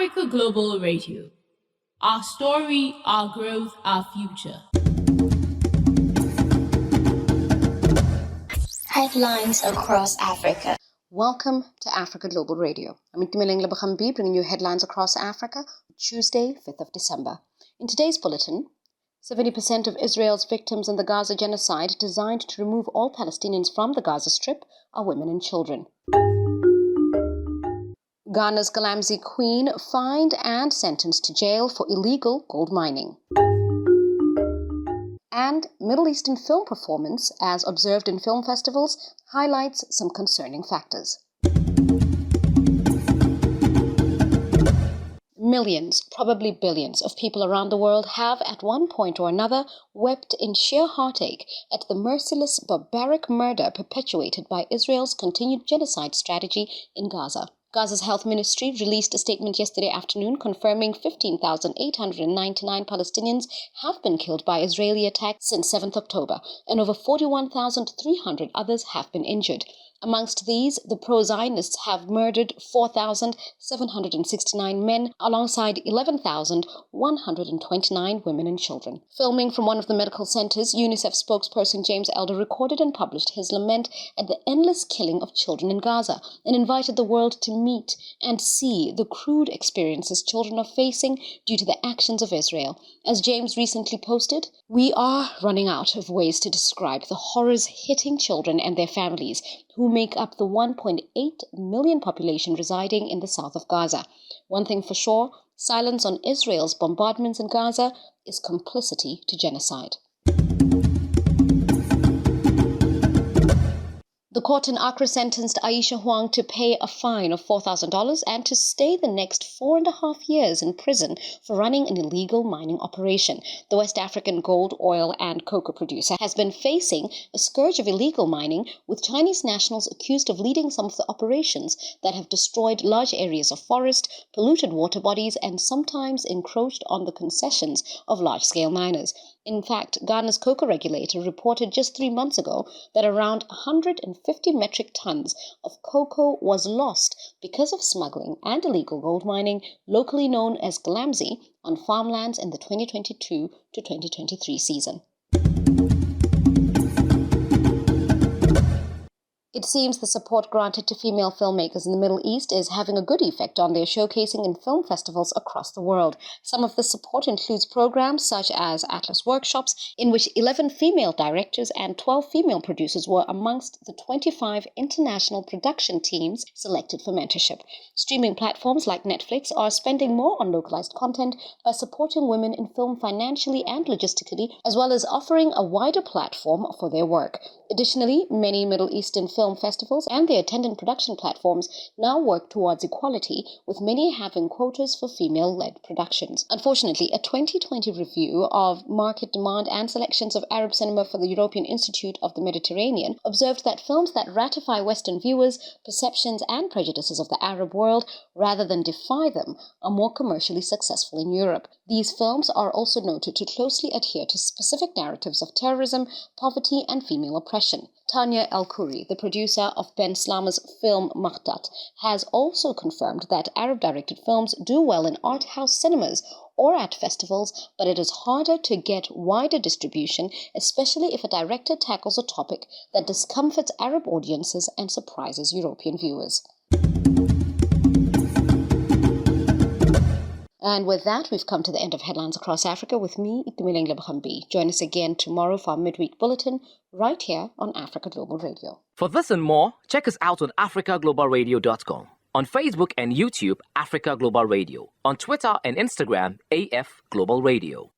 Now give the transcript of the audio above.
Africa Global Radio. Our story, our growth, our future. Headlines across Africa. Welcome to Africa Global Radio. I'm Itumeleng Lebakhambi, bringing you headlines across Africa, Tuesday, 5th of December. In today's bulletin, 70% of Israel's victims in the Gaza genocide, designed to remove all Palestinians from the Gaza Strip, are women and children. Ghana's Galamsey Queen fined and sentenced to jail for illegal gold mining. And Middle Eastern film performance, as observed in film festivals, highlights some concerning factors. Millions, probably billions, of people around the world have, at one point or another, wept in sheer heartache at the merciless, barbaric murder perpetuated by Israel's continued genocide strategy in Gaza. Gaza's health ministry released a statement yesterday afternoon confirming 15,899 Palestinians have been killed by Israeli attacks since 7th October, and over 41,300 others have been injured. Amongst these, the pro-Zionists have murdered 4,769 men alongside 11,129 women and children. Filming from one of the medical centers, UNICEF spokesperson James Elder recorded and published his lament at the endless killing of children in Gaza and invited the world to meet and see the crude experiences children are facing due to the actions of Israel. As James recently posted, "We are running out of ways to describe the horrors hitting children and their families, who make up the 1.8 million population residing in the south of Gaza. One thing for sure, silence on Israel's bombardments in Gaza is complicity to genocide." The court in Accra sentenced Aisha Huang to pay a fine of $4,000 and to stay the next 4.5 years in prison for running an illegal mining operation. The West African gold, oil, and cocoa producer has been facing a scourge of illegal mining, with Chinese nationals accused of leading some of the operations that have destroyed large areas of forest, polluted water bodies, and sometimes encroached on the concessions of large-scale miners. In fact, Ghana's cocoa regulator reported just 3 months ago that around 150 metric tons of cocoa was lost because of smuggling and illegal gold mining, locally known as Galamsey, on farmlands in the 2022 to 2023 season. It seems the support granted to female filmmakers in the Middle East is having a good effect on their showcasing in film festivals across the world. Some of the support includes programs such as Atlas Workshops, in which 11 female directors and 12 female producers were amongst the 25 international production teams selected for mentorship. Streaming platforms like Netflix are spending more on localized content by supporting women in film financially and logistically, as well as offering a wider platform for their work. Additionally, many Middle Eastern film festivals and their attendant production platforms now work towards equality, with many having quotas for female-led productions. Unfortunately, a 2020 review of market demand and selections of Arab cinema for the European Institute of the Mediterranean observed that films that ratify Western viewers' perceptions and prejudices of the Arab world rather than defy them are more commercially successful in Europe. These films are also noted to closely adhere to specific narratives of terrorism, poverty, and female oppression. Tanya El-Khoury, the producer of Ben Slama's film Makhdat, has also confirmed that Arab-directed films do well in art house cinemas or at festivals, but it is harder to get wider distribution, especially if a director tackles a topic that discomforts Arab audiences and surprises European viewers. And with that, we've come to the end of Headlines Across Africa with me, Itumeleng Lebakhambi. Join us again tomorrow for our midweek bulletin, right here on Africa Global Radio. For this and more, check us out on africaglobalradio.com. On Facebook and YouTube, Africa Global Radio. On Twitter and Instagram, AF Global Radio.